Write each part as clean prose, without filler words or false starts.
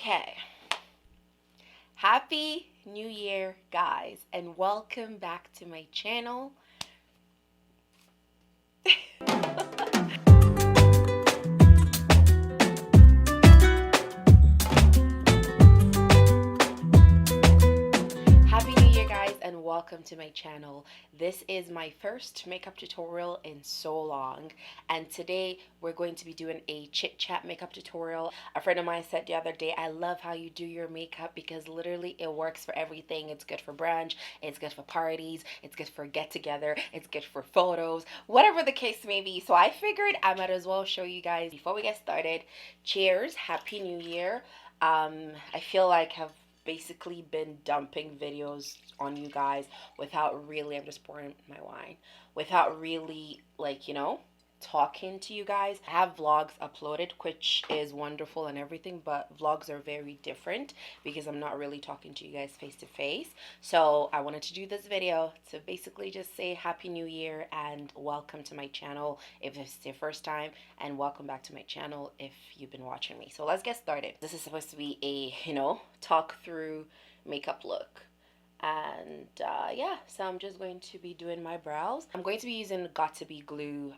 Okay. Happy New Year, guys, and welcome back to my channel. Happy New Year, guys, and welcome to my channel. This is my first makeup tutorial in so long, and today we're going to be doing a chit chat makeup tutorial. A friend of mine said the other day, I love how you do your makeup because literally it works for everything. It's good for brunch, it's good for parties, it's good for get together, it's good for photos, whatever the case may be. So I figured I might as well show you guys before we get started. Cheers, Happy New Year. I feel like I've basically been dumping videos on you guys without really, I'm just pouring my wine, without really, like, talking to you guys. I have vlogs uploaded, which is wonderful and everything, but vlogs are very different because I'm not really talking to you guys face to face. So I wanted to do this video to basically just say Happy New Year and welcome to my channel if it's your first time, and welcome back to my channel if you've been watching me. So let's get started. This is supposed to be a, talk through makeup look. And yeah, so I'm just going to be doing my brows. I'm going to be using Got2B Glue,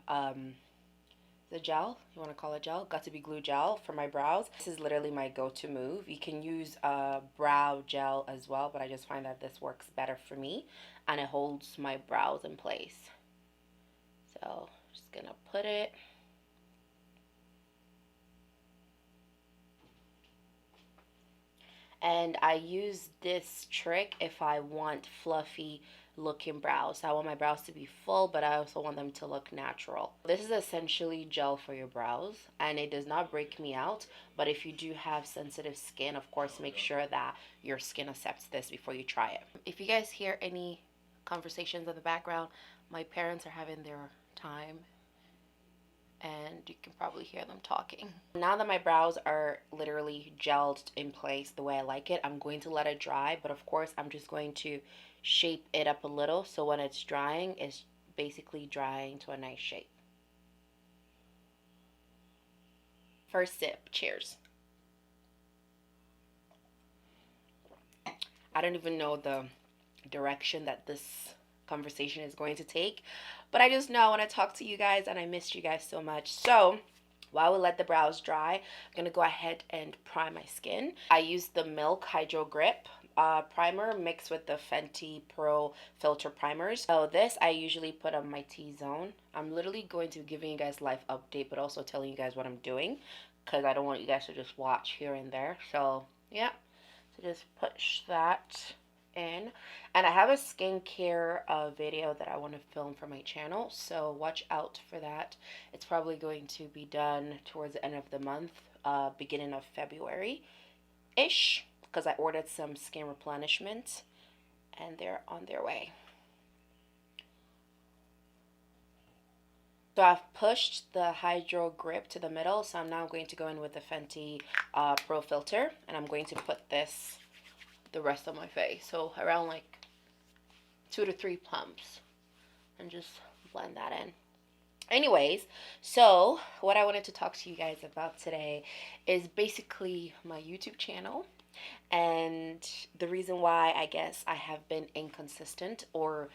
the gel, you want to call it gel, Got2B Glue Gel for my brows. This is literally my go-to move. You can use brow gel as well, but I just find that this works better for me and it holds my brows in place. So just gonna put it. And I use this trick if I want fluffy looking brows. I want my brows to be full, but I also want them to look natural. This is essentially gel for your brows, and it does not break me out. But if you do have sensitive skin, of course, make sure that your skin accepts this before you try it. If you guys hear any conversations in the background, my parents are having their time, and you can probably hear them talking. Now that my brows are literally gelled in place the way I like it, I'm going to let it dry, but of course I'm just going to shape it up a little so when it's drying, it's basically drying to a nice shape. First sip, cheers. I don't even know the direction that this conversation is going to take, but I just know I want to talk to you guys and I missed you guys so much. So while we let the brows dry, I'm gonna go ahead and prime my skin. I used the Milk Hydro Grip primer mixed with the Fenty Pro Filtr primers. So this I usually put on my T-zone. I'm literally going to be giving you guys live update, but also telling you guys what I'm doing because I don't want you guys to just watch here and there. So yeah, so just push that in. And I have a skincare video that I want to film for my channel, so watch out for that. It's probably going to be done towards the end of the month, beginning of February ish, because I ordered some skin replenishment and they're on their way. So I've pushed the Hydro Grip to the middle, so I'm now going to go in with the Fenty Pro Filtr, and I'm going to put this the rest of my face, so around like 2 to 3 pumps, and just blend that in. Anyways, so what I wanted to talk to you guys about today is basically my YouTube channel and the reason why I guess I have been inconsistent, or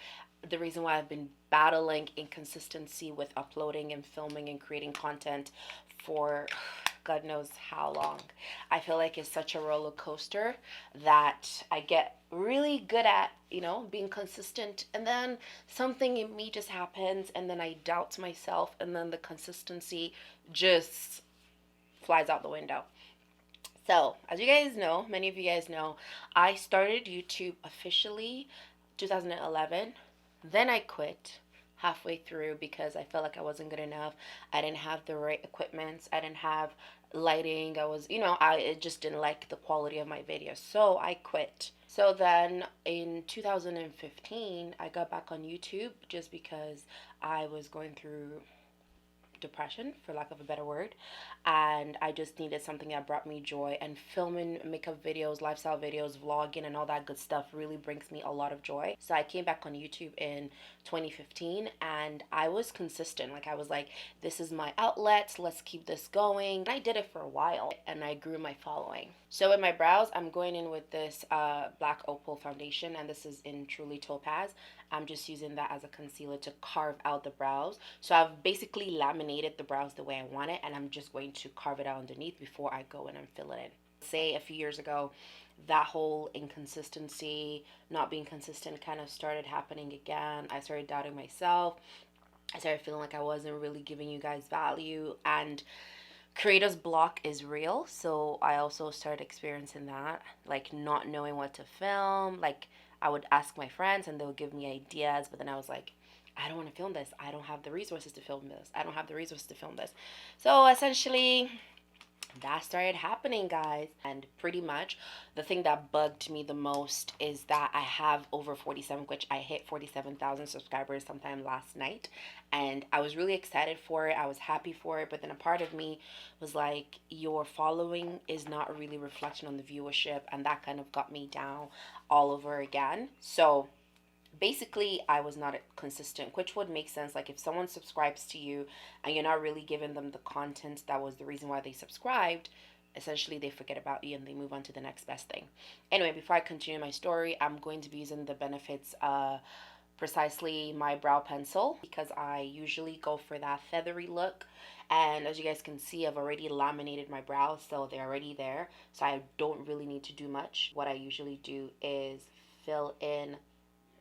the reason why I've been battling inconsistency with uploading and filming and creating content for God knows how long. I feel like it's such a roller coaster that I get really good at, being consistent, and then something in me just happens and then I doubt myself and then the consistency just flies out the window. So, as you guys know, many of you guys know, I started YouTube officially 2011. Then I quit halfway through because I felt like I wasn't good enough. I didn't have the right equipment. I didn't have lighting. I just didn't like the quality of my videos. So I quit. So then in 2015, I got back on YouTube just because I was going through depression, for lack of a better word, and I just needed something that brought me joy. And filming makeup videos, lifestyle videos, vlogging, and all that good stuff really brings me a lot of joy. So I came back on YouTube in 2015, and I was consistent. Like, I was like, this is my outlet, let's keep this going. And I did it for a while, and I grew my following. So with my brows, I'm going in with this black Opal foundation, and this is in Truly Topaz. I'm just using that as a concealer to carve out the brows. So I've basically laminated the brows the way I want it, and I'm just going to carve it out underneath before I go in and fill it in. Say a few years ago, that whole inconsistency, not being consistent kind of started happening again. I started doubting myself. I started feeling like I wasn't really giving you guys value, and creator's block is real. So I also started experiencing that, like not knowing what to film. Like, I would ask my friends and they would give me ideas, but then I was like, I don't want to film this. I don't have the resources to film this. I don't have the resources to film this. So essentially, that started happening, guys. And pretty much the thing that bugged me the most is that I have over 47, which I hit 47,000 subscribers sometime last night, and I was really excited for it. I was happy for it, but then a part of me was like, your following is not really a reflection on the viewership, and that kind of got me down all over again. So basically, I was not consistent, which would make sense. Like, if someone subscribes to you and you're not really giving them the content that was the reason why they subscribed, essentially they forget about you and they move on to the next best thing. Anyway, before I continue my story, I'm going to be using the Benefits precisely my brow pencil, because I usually go for that feathery look. And as you guys can see, I've already laminated my brows, so they're already there, so I don't really need to do much. What I usually do is fill in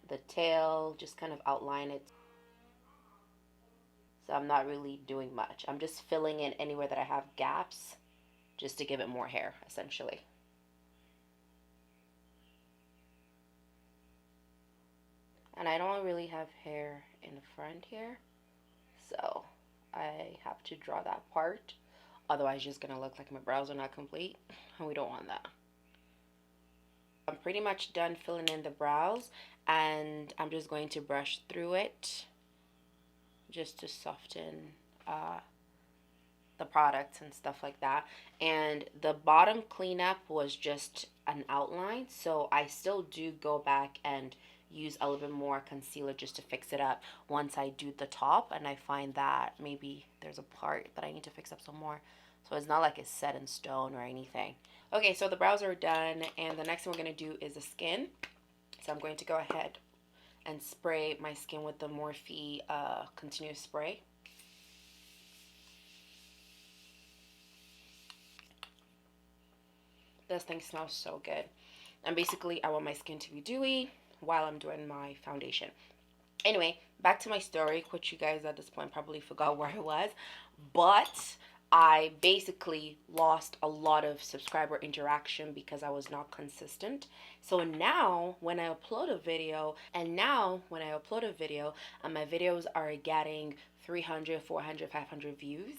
the tail, just kind of outline it. So I'm not really doing much. I'm just filling in anywhere that I have gaps, just to give it more hair, essentially. And I don't really have hair in the front here, so I have to draw that part. Otherwise, it's just gonna look like my brows are not complete, and we don't want that. I'm pretty much done filling in the brows, and I'm just going to brush through it just to soften the products and stuff like that. And the bottom cleanup was just an outline, so I still do go back and use a little bit more concealer just to fix it up once I do the top, and I find that maybe there's a part that I need to fix up some more. So it's not like it's set in stone or anything. Okay, so the brows are done, and the next thing we're going to do is the skin. So I'm going to go ahead and spray my skin with the Morphe Continuous spray. This thing smells so good. And basically, I want my skin to be dewy while I'm doing my foundation. Anyway, back to my story, which you guys at this point probably forgot where I was. But I basically lost a lot of subscriber interaction because I was not consistent. So now when I upload a video, and my videos are getting 300, 400, 500 views.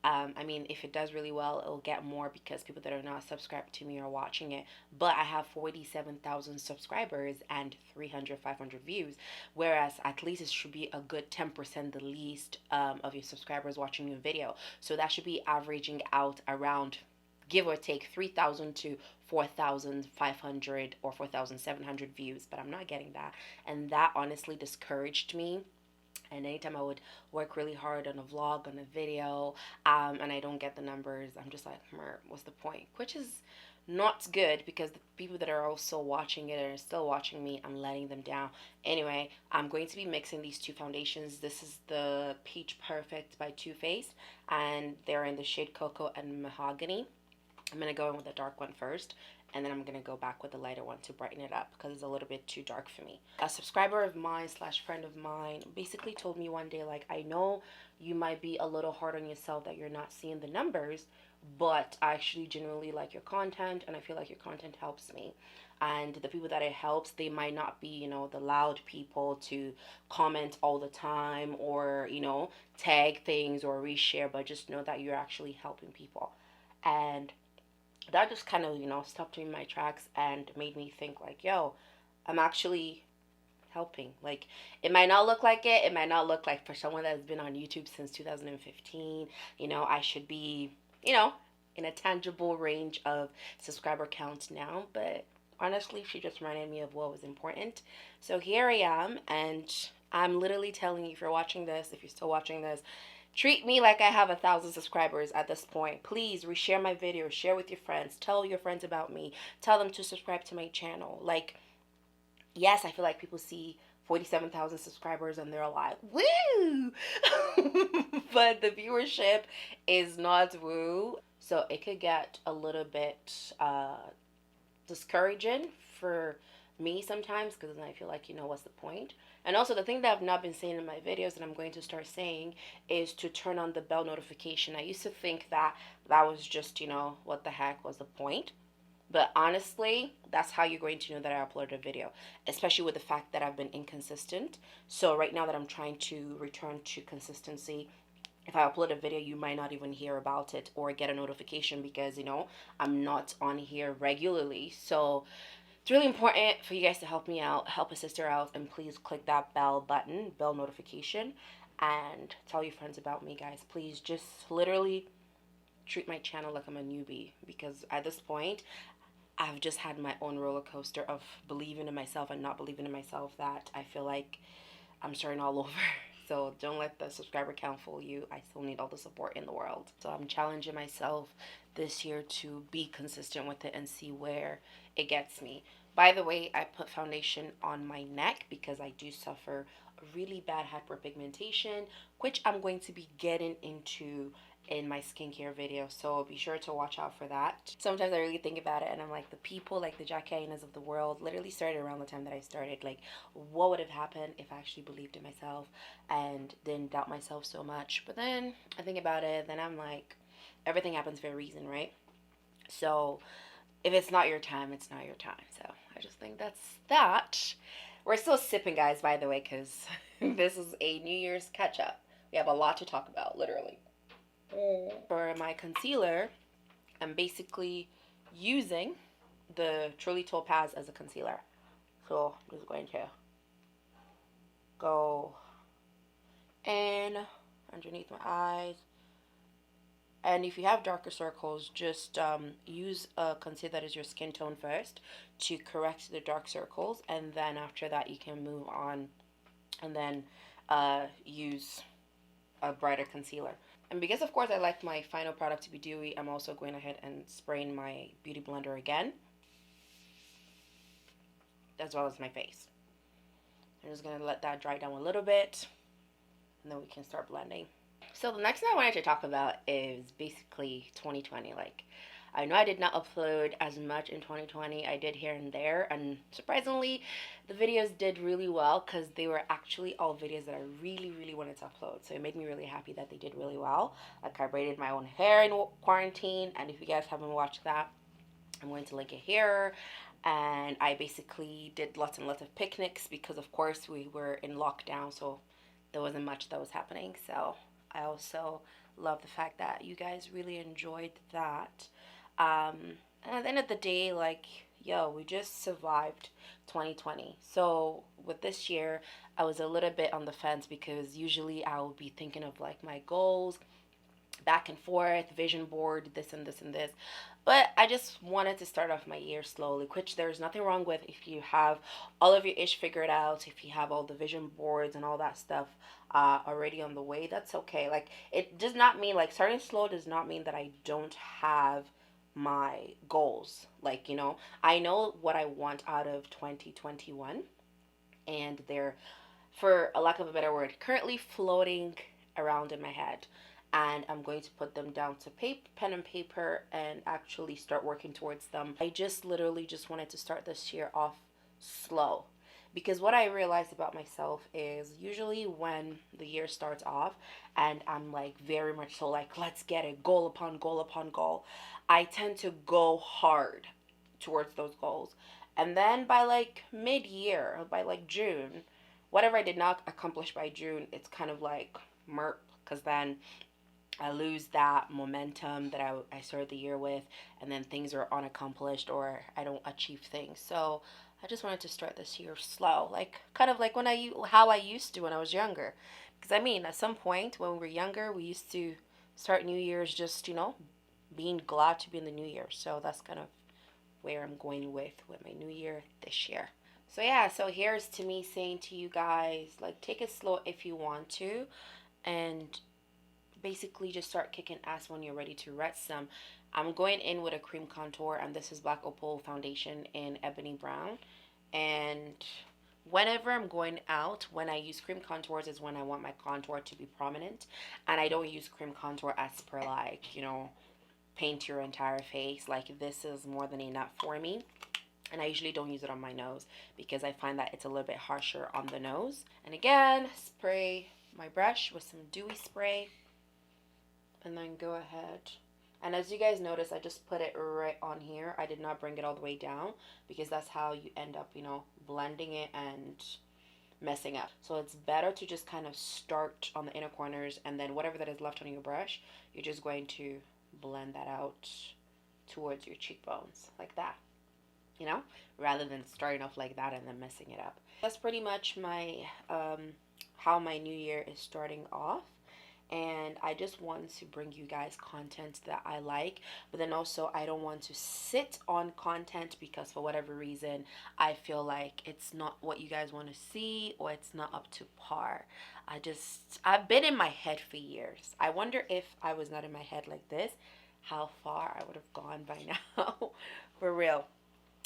I mean, if it does really well, it'll get more because people that are not subscribed to me are watching it. But I have 47,000 subscribers and 300, 500 views. Whereas at least it should be a good 10% the least of your subscribers watching your video. So that should be averaging out around, give or take, 3,000 to 4,500 or 4,700 views. But I'm not getting that. And that honestly discouraged me. And anytime I would work really hard on a vlog, on a video, and I don't get the numbers, I'm just like, what's the point? Which is not good, because the people that are also watching it are still watching me. I'm letting them down. Anyway, I'm going to be mixing these two foundations. This is the Peach Perfect by Too Faced, and they're in the shade Cocoa and Mahagony. I'm going to go in with the dark one first, and then I'm going to go back with the lighter one to brighten it up because it's a little bit too dark for me. A subscriber of mine / friend of mine basically told me one day, like, I know you might be a little hard on yourself that you're not seeing the numbers, but I actually genuinely like your content, and I feel like your content helps me. And the people that it helps, they might not be, you know, the loud people to comment all the time or, you know, tag things or reshare, but just know that you're actually helping people. And that just kind of, you know, stopped me in my tracks and made me think like, yo, I'm actually helping. Like, it might not look like it. It might not look like, for someone that's been on YouTube since 2015, you know, I should be, you know, in a tangible range of subscriber count now. But honestly, she just reminded me of what was important. So here I am, and I'm literally telling you, if you're watching this, if you're still watching this, treat me like I have 1,000 subscribers at this point. Please reshare my videos, share with your friends, tell your friends about me, tell them to subscribe to my channel. Like, yes, I feel like people see 47,000 subscribers and they're like, woo! But the viewership is not woo. So it could get a little bit discouraging for me sometimes, because then I feel like, you know, what's the point? And also, the thing that I've not been saying in my videos that I'm going to start saying is to turn on the bell notification. I used to think that that was just, you know, what the heck was the point? But honestly, that's how you're going to know that I uploaded a video, especially with the fact that I've been inconsistent. So right now that I'm trying to return to consistency, if I upload a video, you might not even hear about it or get a notification, because, you know, I'm not on here regularly. So it's really important for you guys to help me out, help a sister out, and please click that bell button, bell notification, and tell your friends about me, guys. Please just literally treat my channel like I'm a newbie, because at this point, I've just had my own roller coaster of believing in myself and not believing in myself, that I feel like I'm starting all over. So don't let the subscriber count fool you. I still need all the support in the world. So I'm challenging myself this year to be consistent with it and see where it gets me. By the way, I put foundation on my neck because I do suffer a really bad hyperpigmentation, which I'm going to be getting into in my skincare video, so be sure to watch out for that. Sometimes I really think about it and I'm like, the people like the Jacquelinas of the world literally started around the time that I started. Like, what would have happened if I actually believed in myself and didn't doubt myself so much? But then I think about it, then I'm like, everything happens for a reason, right? So if it's not your time, it's not your time. So I just think that's that. We're still sipping, guys, by the way, because this is a New Year's catch up. We have a lot to talk about, literally. For my concealer, I'm basically using the Truly Topaz as a concealer. So I'm just going to go in underneath my eyes. And if you have darker circles, just use a concealer that is your skin tone first to correct the dark circles. And then after that, you can move on and then use a brighter concealer. And because, of course, I like my final product to be dewy, I'm also going ahead and spraying my beauty blender again, as well as my face. I'm just going to let that dry down a little bit, and then we can start blending. So the next thing I wanted to talk about is basically 2020. Like, I know I did not upload as much in 2020. I did here and there, and surprisingly, the videos did really well because they were actually all videos that I really, really wanted to upload. So it made me really happy that they did really well. Like, I braided my own hair in quarantine, and if you guys haven't watched that, I'm going to link it here. And I basically did lots and lots of picnics because, of course, we were in lockdown, so there wasn't much that was happening. So I also love the fact that you guys really enjoyed that. And at the end of the day, like, yo, we just survived 2020. So with this year, I was a little bit on the fence because usually I would be thinking of like my goals, back and forth, vision board, this and this and this. But I just wanted to start off my year slowly, which there's nothing wrong with if you have all of your ish figured out, if you have all the vision boards and all that stuff already on the way, that's okay. Like, it does not mean, like, starting slow does not mean that I don't have my goals. Like, you know, I know what I want out of 2021, and they're, for a lack of a better word, currently floating around in my head. And I'm going to put them down to pen and paper and actually start working towards them. I just literally just wanted to start this year off slow, because what I realized about myself is usually when the year starts off and I'm like very much so like, let's get it, goal upon goal upon goal, I tend to go hard towards those goals. And then by like mid-year, by like June, whatever I did not accomplish by June, it's kind of like merp, because then I lose that momentum that I started the year with, and then things are unaccomplished or I don't achieve things. So I just wanted to start this year slow, like kind of like how I used to when I was younger. Because I mean, at some point when we were younger, we used to start New Year's just, being glad to be in the new year. So that's kind of where I'm going with my new year this year. So yeah, so here's to me saying to you guys, like, take it slow if you want to, and basically just start kicking ass when you're ready to rest some. I'm going in with a cream contour, and this is Black Opal foundation in Ebony Brown. And whenever I'm going out, when I use cream contours is when I want my contour to be prominent, and I don't use cream contour as per, like, paint your entire face. Like, this is more than enough for me. And I usually don't use it on my nose because I find that it's a little bit harsher on the nose. And again, spray my brush with some dewy spray, and then go ahead. And as you guys notice, I just put it right on here. I did not bring it all the way down because that's how you end up, blending it and messing up. So it's better to just kind of start on the inner corners, and then whatever that is left on your brush, you're just going to blend that out towards your cheekbones like that, rather than starting off like that and then messing it up. That's pretty much my how my new year is starting off. And I just want to bring you guys content that I like, but then also I don't want to sit on content because for whatever reason I feel like it's not what you guys want to see, or it's not up to par. I've been in my head for years. I wonder if I was not in my head like this, how far I would have gone by now. For real.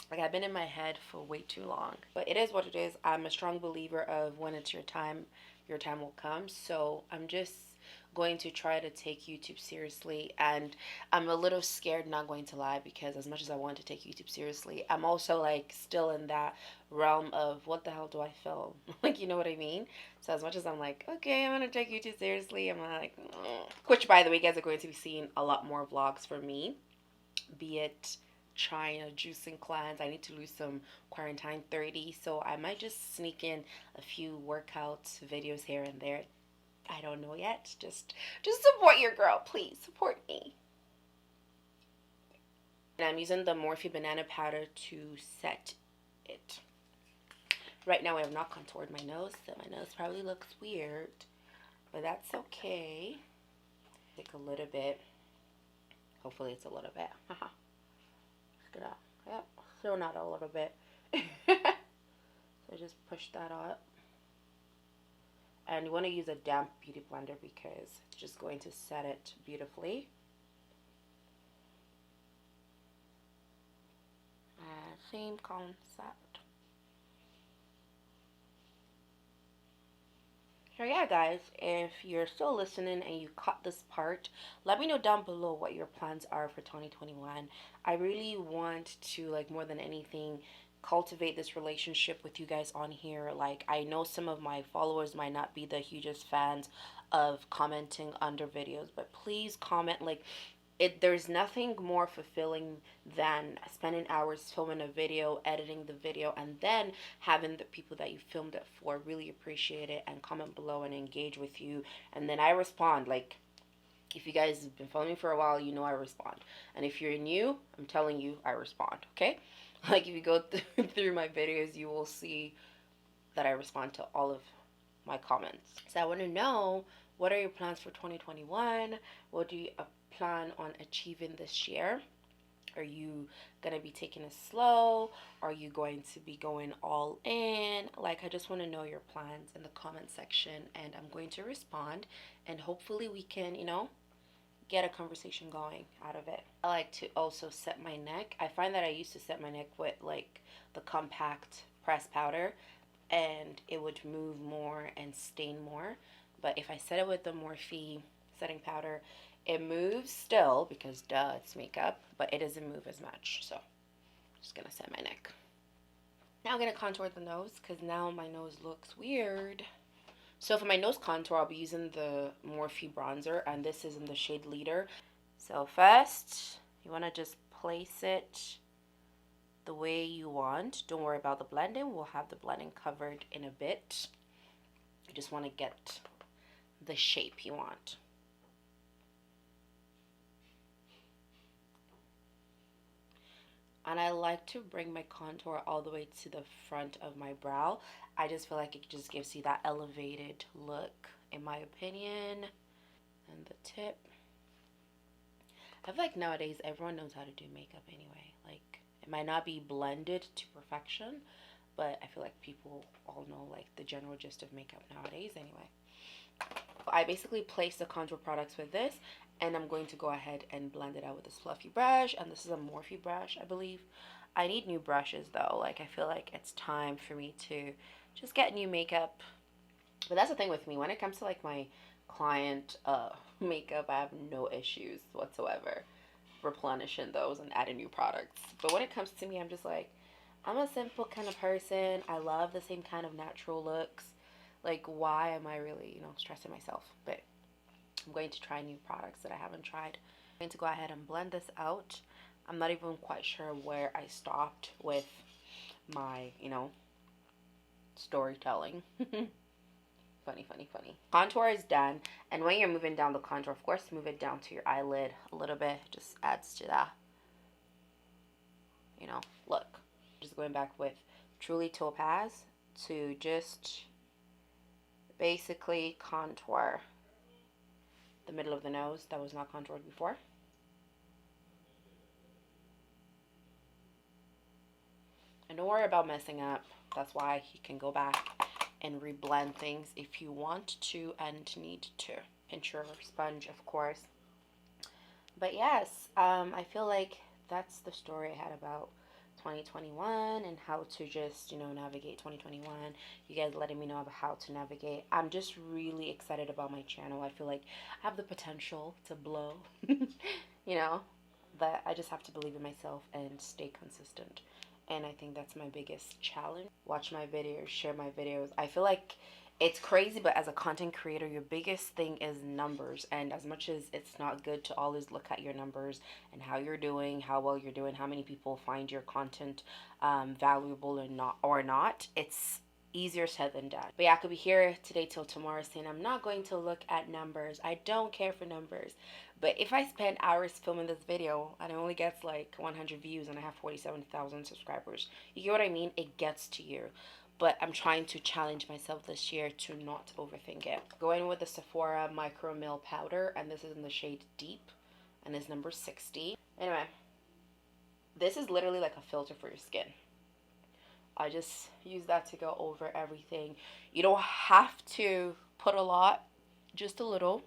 Like, I've been in my head for way too long. But it is what it is. I'm a strong believer of when it's your time will come. So I'm just going to try to take YouTube seriously, and I'm a little scared, not going to lie, because as much as I want to take YouTube seriously, I'm also like still in that realm of what the hell do I film? Like, you know what I mean? So as much as I'm like, okay, I'm gonna take YouTube seriously, I'm like, which, by the way, you guys are going to be seeing a lot more vlogs from me, be it trying a juicing cleanse. I need to lose some quarantine 30, so I might just sneak in a few workout videos here and there. I don't know yet. Just support your girl, please support me. And I'm using the Morphe banana powder to set it. Right now I have not contoured my nose, so my nose probably looks weird, but that's okay. Take a little bit. Hopefully it's a little bit. Yep, still not a little bit. So just push that up. And you want to use a damp beauty blender because it's just going to set it beautifully. Same concept. So yeah, guys, if you're still listening and you caught this part, let me know down below what your plans are for 2021. I really want to, like, more than anything, cultivate this relationship with you guys on here. Like, I know some of my followers might not be the hugest fans of commenting under videos, but please comment. Like, there's nothing more fulfilling than spending hours filming a video, editing the video, and then having the people that you filmed it for really appreciate it and comment below and engage with you. And then I respond. Like, if you guys have been following me for a while, you know I respond. And if you're new, I'm telling you, I respond, okay? Like, if you go through my videos, you will see that I respond to all of my comments. So I want to know, what are your plans for 2021? What do you plan on achieving this year? Are you going to be taking it slow? Are you going to be going all in? Like, I just want to know your plans in the comment section, and I'm going to respond, and hopefully we can, get a conversation going out of it. I like to also set my neck. I find that I used to set my neck with, like, the compact pressed powder, and it would move more and stain more. But if I set it with the Morphe setting powder, it moves still because duh, it's makeup, but it doesn't move as much. So I'm just gonna set my neck. Now I'm gonna contour the nose because now my nose looks weird. So for my nose contour, I'll be using the Morphe bronzer, and this is in the shade Leader. So first, you want to just place it the way you want. Don't worry about the blending. We'll have the blending covered in a bit. You just want to get the shape you want. And I like to bring my contour all the way to the front of my brow. I just feel like it just gives you that elevated look, in my opinion. And the tip. I feel like nowadays everyone knows how to do makeup anyway. Like, it might not be blended to perfection, but I feel like people all know like the general gist of makeup nowadays anyway. I basically place the contour products with this, and I'm going to go ahead and blend it out with this fluffy brush. And this is a Morphe brush, I believe. I need new brushes though. Like, I feel like it's time for me to just get new makeup. But that's the thing with me, when it comes to like my client makeup, I have no issues whatsoever replenishing those and adding new products. But when it comes to me, I'm just like, I'm a simple kind of person. I love the same kind of natural looks. Like, why am I really, stressing myself? But I'm going to try new products that I haven't tried. I'm going to go ahead and blend this out. I'm not even quite sure where I stopped with my, storytelling. Funny, funny, funny. Contour is done. And when you're moving down the contour, of course, move it down to your eyelid a little bit. Just adds to that, look. Just going back with Truly Topaz to just basically contour the middle of the nose that was not contoured before. And don't worry about messing up. That's why you can go back and reblend things if you want to and need to. Pinch your sponge, of course. But yes, I feel like that's the story I had about 2021 and how to just, navigate 2021. You guys letting me know about how to navigate. I'm just really excited about my channel. I feel like I have the potential to blow, but I just have to believe in myself and stay consistent. And I think that's my biggest challenge. Watch my videos, share my videos. I feel like it's crazy, but as a content creator, your biggest thing is numbers. And as much as it's not good to always look at your numbers and how you're doing, how well you're doing, how many people find your content valuable or not, it's easier said than done. But yeah, I could be here today till tomorrow saying I'm not going to look at numbers. I don't care for numbers. But if I spend hours filming this video and it only gets like 100 views and I have 47,000 subscribers, you get what I mean? It gets to you. But I'm trying to challenge myself this year to not overthink it. Going with the Sephora Micro Mill Powder, and this is in the shade Deep, and it's number 60. Anyway, this is literally like a filter for your skin. I just use that to go over everything. You don't have to put a lot, just a little.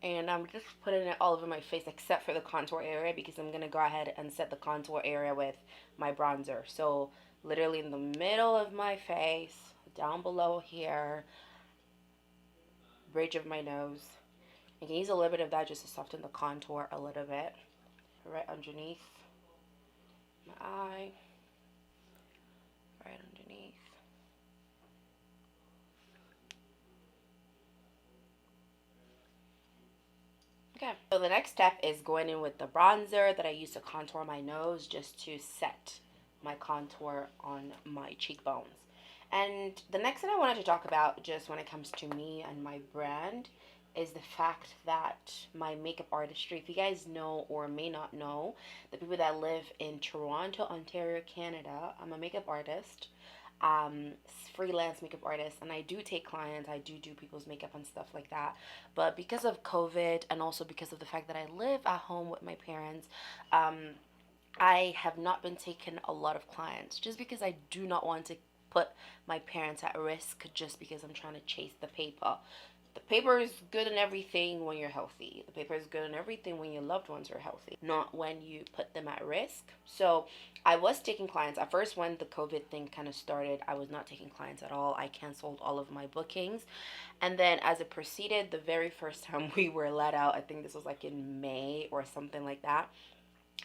And I'm just putting it all over my face except for the contour area, because I'm going to go ahead and set the contour area with my bronzer. So literally in the middle of my face, down below here, bridge of my nose. I can use a little bit of that just to soften the contour a little bit. Right underneath my eye. Right underneath. Okay, so the next step is going in with the bronzer that I use to contour my nose, just to set my contour on my cheekbones. And the next thing I wanted to talk about, just when it comes to me and my brand, is the fact that my makeup artistry, if you guys know or may not know, the people that live in Toronto, Ontario, Canada, I'm a makeup artist, freelance makeup artist, and I do take clients. I do people's makeup and stuff like that. But because of COVID, and also because of the fact that I live at home with my parents, I have not been taking a lot of clients, just because I do not want to put my parents at risk just because I'm trying to chase the paper. The paper is good and everything when you're healthy. The paper is good and everything when your loved ones are healthy, not when you put them at risk. So I was taking clients. At first, when the COVID thing kind of started, I was not taking clients at all. I canceled all of my bookings. And then as it proceeded, the very first time we were let out, I think this was like in May or something like that,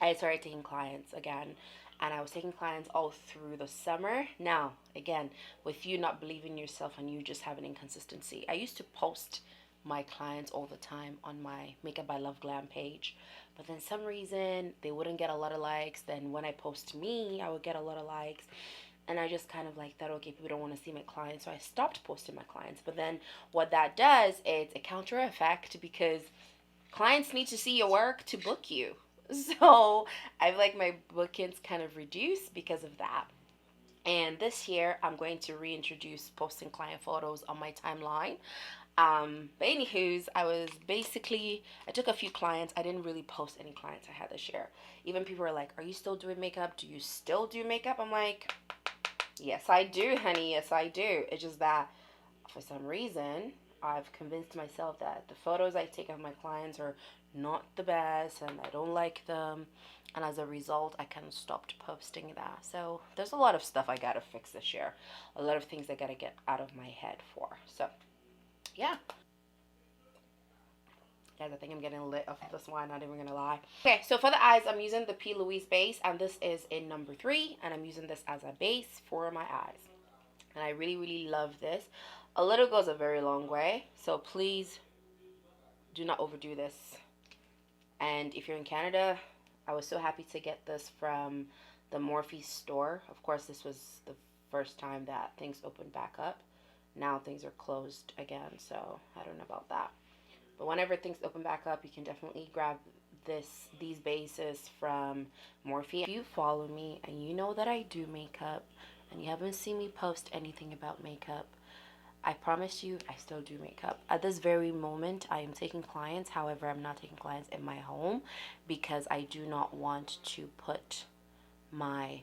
I started taking clients again. And I was taking clients all through the summer. Now, again, with you not believing in yourself and you just having inconsistency, I used to post my clients all the time on my MakeupbyLoveglam page. But then some reason they wouldn't get a lot of likes. Then when I post me, I would get a lot of likes. And I just kind of like thought, okay, people don't want to see my clients. So I stopped posting my clients. But then what that does is a counter effect, because clients need to see your work to book you. So I've like my bookings kind of reduced because of that. And this year, I'm going to reintroduce posting client photos on my timeline. But anywho's, I took a few clients. I didn't really post any clients I had this year. Even people were like, "Are you still doing makeup? Do you still do makeup?" I'm like, "Yes, I do, honey. Yes, I do." It's just that for some reason, I've convinced myself that the photos I take of my clients are not the best and I don't like them. And as a result, I kind of stopped posting that. So there's a lot of stuff I gotta fix this year. A lot of things I gotta get out of my head for. So, yeah. Guys, I think I'm getting lit off of this wine, not even gonna lie. Okay, so for the eyes, I'm using the P.Louise base, and this is in number 3, and I'm using this as a base for my eyes. And I really, really love this. A little goes a very long way, so please do not overdo this. And if you're in Canada, I was so happy to get this from the Morphe store. Of course, this was the first time that things opened back up. Now things are closed again, so I don't know about that. But whenever things open back up, you can definitely grab these bases from Morphe. If you follow me and you know that I do makeup and you haven't seen me post anything about makeup, I promise you I still do makeup. At this very moment, I am taking clients. However, I'm not taking clients in my home because I do not want to put my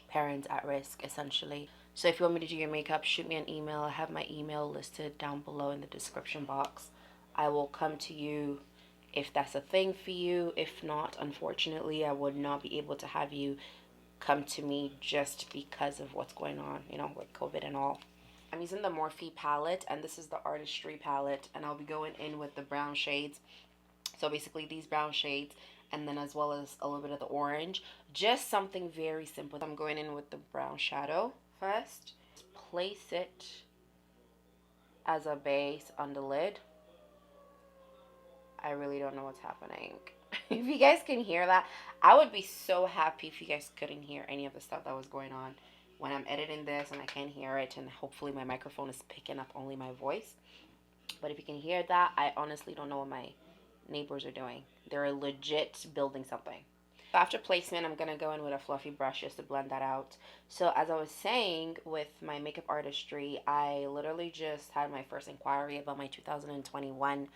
parents at risk, essentially. So if you want me to do your makeup, shoot me an email. I have my email listed down below in the description box. I will come to you if that's a thing for you. If not, unfortunately, I would not be able to have you come to me just because of what's going on, you know, with COVID and all. I'm using the Morphe palette, and this is the Artistry palette, and I'll be going in with the brown shades. So basically these brown shades, and then as well as a little bit of the orange. Just something very simple. I'm going in with the brown shadow first. Just place it as a base on the lid. I really don't know what's happening. If you guys can hear that, I would be so happy if you guys couldn't hear any of the stuff that was going on when I'm editing this and I can't hear it, and hopefully my microphone is picking up only my voice. But if you can hear that, I honestly don't know what my neighbors are doing. They're legit building something. After placement, I'm going to go in with a fluffy brush just to blend that out. So as I was saying with my makeup artistry, I literally just had my first inquiry about my 2021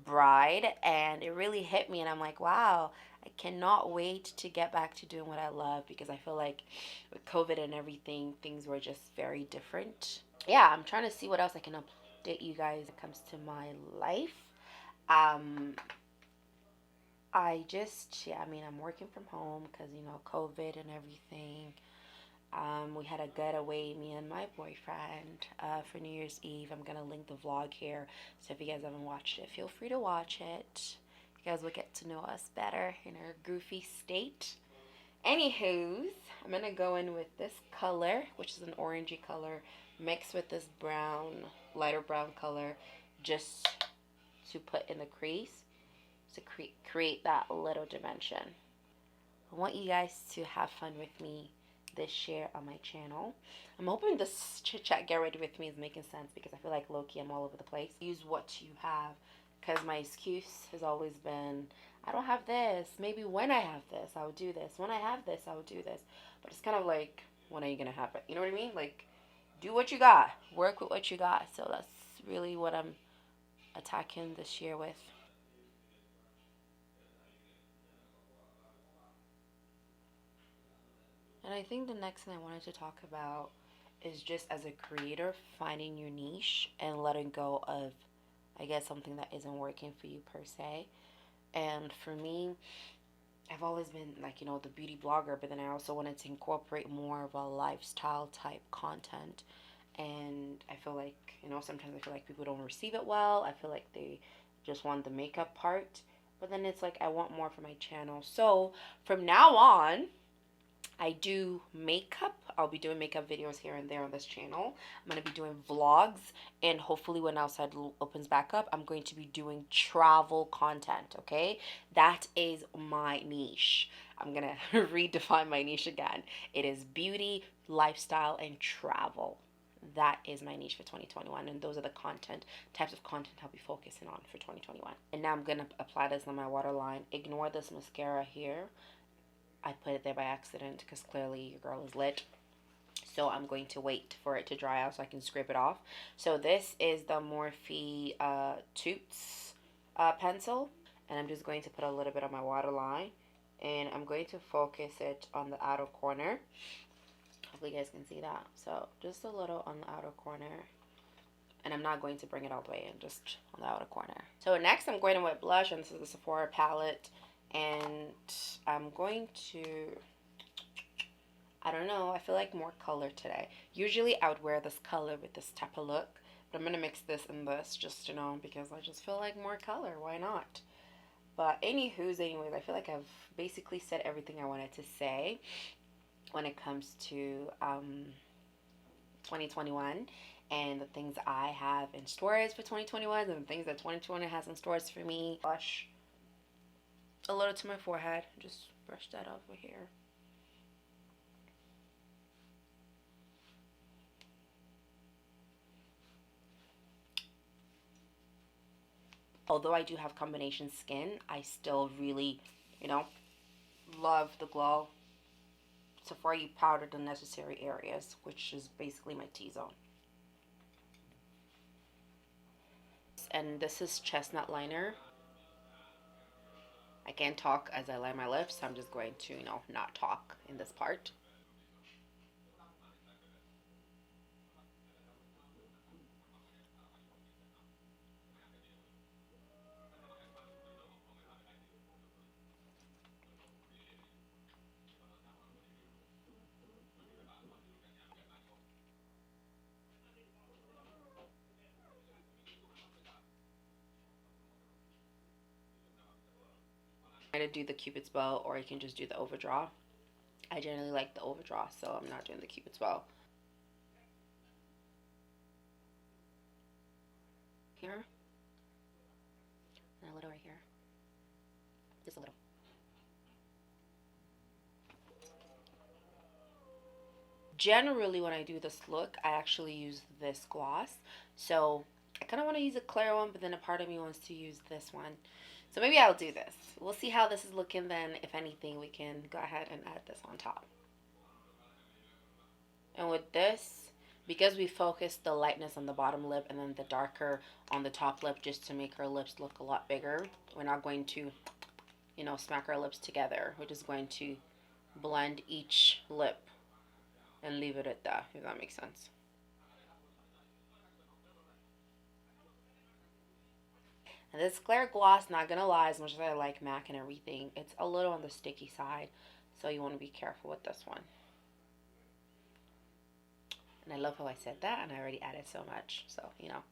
bride, and it really hit me, and I'm like, wow, I cannot wait to get back to doing what I love, because I feel like with COVID and everything, things were just very different. Yeah, I'm trying to see what else I can update you guys when it comes to my life. I'm working from home because, you know, COVID and everything. We had a getaway, me and my boyfriend, for New Year's Eve. I'm going to link the vlog here. So if you guys haven't watched it, feel free to watch it. You guys will get to know us better in our goofy state. Anywho's, I'm going to go in with this color, which is an orangey color, mixed with this brown, lighter brown color, just to put in the crease, to create that little dimension. I want you guys to have fun with me this year on my channel. I'm hoping this chit chat get ready with me is making sense, because I feel like low-key I'm all over the place. Use what you have, because my excuse has always been, I don't have this. Maybe when I have this, I will do this. When I have this, I will do this. But it's kind of like, when are you going to have it? You know what I mean? Like, do what you got. Work with what you got. So that's really what I'm attacking this year with. And I think the next thing I wanted to talk about is just as a creator, finding your niche and letting go of, I guess, something that isn't working for you per se. And for me, I've always been like, you know, the beauty blogger, but then I also wanted to incorporate more of a lifestyle type content. And I feel like, you know, sometimes I feel like people don't receive it well. I feel like they just want the makeup part. But then it's like I want more for my channel. So from now on, I do makeup. I'll be doing makeup videos here and there on this channel. I'm going to be doing vlogs, and hopefully when outside opens back up, I'm going to be doing travel content, okay? That is my niche. I'm going to redefine my niche again. It is beauty, lifestyle, and travel. that is my niche for 2021, and those are the types of content I'll be focusing on for 2021. And now I'm gonna apply this on my waterline. Ignore this mascara here. I put it there by accident because clearly your girl is lit. So I'm going to wait for it to dry out so I can scrape it off. So this is the Morphe Toots pencil, and I'm just going to put a little bit on my waterline, and I'm going to focus it on the outer corner. Hopefully you guys can see that. So just a little on the outer corner, and I'm not going to bring it all the way in, just on the outer corner. So next I'm going in with blush, and this is the Sephora palette, and I'm going to, I don't know, I feel like more color today. Usually I would wear this color with this type of look, but I'm going to mix this and this just, you know, because I just feel like more color. Why not? But anyways, I feel like I've basically said everything I wanted to say when it comes to 2021 and the things I have in stores for 2021 and the things that 2020 has in stores for me. Blush a little to my forehead. Just brush that over here. Although I do have combination skin, I still really, you know, love the glow. Sephora, you powder the necessary areas, which is basically my T-zone. And this is chestnut liner. I can't talk as I line my lips, so I'm just going to, you know, not talk in this part. To do the Cupid's bow, or you can just do the overdraw. I generally like the overdraw, so I'm not doing the Cupid's bow. Here. And a little right here. Just a little. Generally, when I do this look, I actually use this gloss. So I kind of want to use a clear one, but then a part of me wants to use this one. So maybe I'll do this. We'll see how this is looking, then if anything we can go ahead and add this on top. And with this, because we focused the lightness on the bottom lip and then the darker on the top lip just to make her lips look a lot bigger, we're not going to, you know, smack our lips together. We're just going to blend each lip and leave it at that, if that makes sense. And this clear gloss, not gonna lie, as much as I like MAC and everything, it's a little on the sticky side, so you want to be careful with this one. And I love how I said that, and I already added so much, so, you know.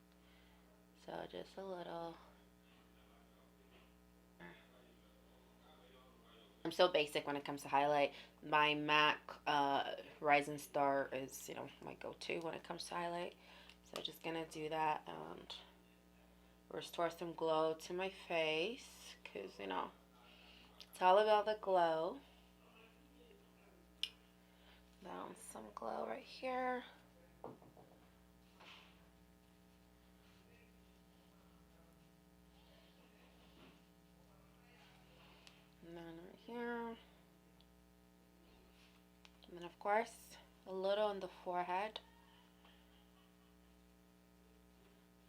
So just a little. I'm so basic when it comes to highlight. My MAC Rising Star is, you know, my go-to when it comes to highlight. So just gonna do that and restore some glow to my face, because, you know, it's all about the glow. Down some glow right here. And then right here. And then, of course, a little on the forehead.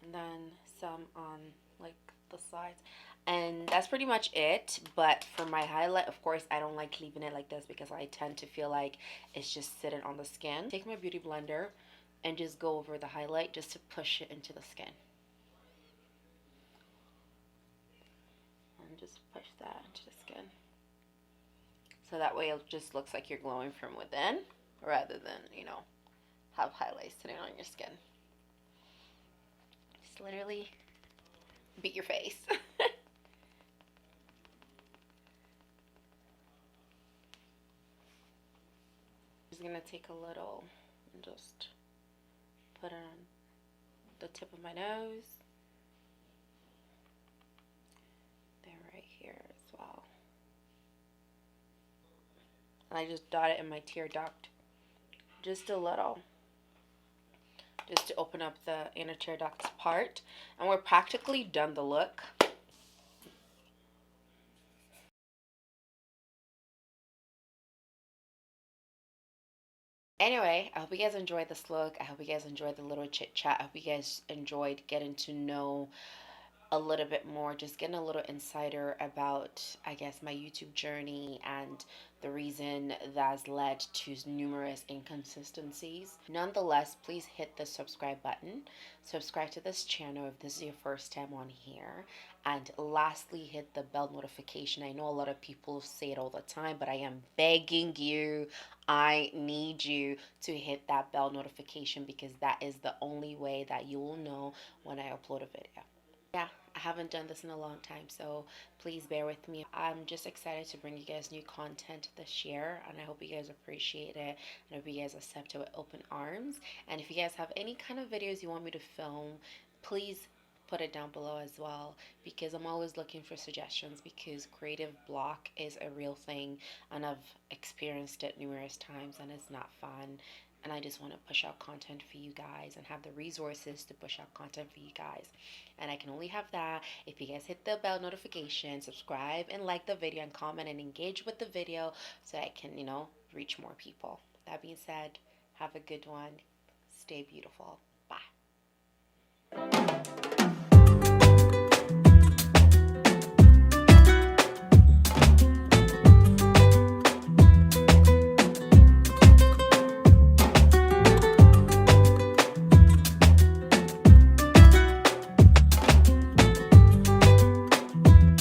And then some on, like, the sides. And that's pretty much it. But for my highlight, of course, I don't like leaving it like this because I tend to feel like it's just sitting on the skin. Take my beauty blender and just go over the highlight just to push it into the skin. And just push that into the skin. So that way it just looks like you're glowing from within rather than, you know, have highlights sitting on your skin. Just literally beat your face. Just gonna take a little and just put it on the tip of my nose. Then right here as well. And I just dot it in my tear duct. Just a little. just to open up the inner tear ducts part. And we're practically done the look. Anyway, I hope you guys enjoyed this look. I hope you guys enjoyed the little chit chat. I hope you guys enjoyed getting to know a little bit more, just getting a little insider about, I guess, my YouTube journey and the reason that's led to numerous inconsistencies. Nonetheless, please hit the subscribe button. Subscribe to this channel if this is your first time on here. And lastly, hit the bell notification. I know a lot of people say it all the time, but I am begging you, I need you to hit that bell notification because that is the only way that you will know when I upload a video. Yeah, I haven't done this in a long time, so please bear with me. I'm just excited to bring you guys new content this year, and I hope you guys appreciate it, and I hope you guys accept it with open arms. And if you guys have any kind of videos you want me to film, please put it down below as well, because I'm always looking for suggestions, because creative block is a real thing, and I've experienced it numerous times, and it's not fun. And I just want to push out content for you guys and have the resources to push out content for you guys. And I can only have that if you guys hit the bell notification, subscribe, and like the video, and comment and engage with the video so I can, reach more people. That being said, have a good one. Stay beautiful.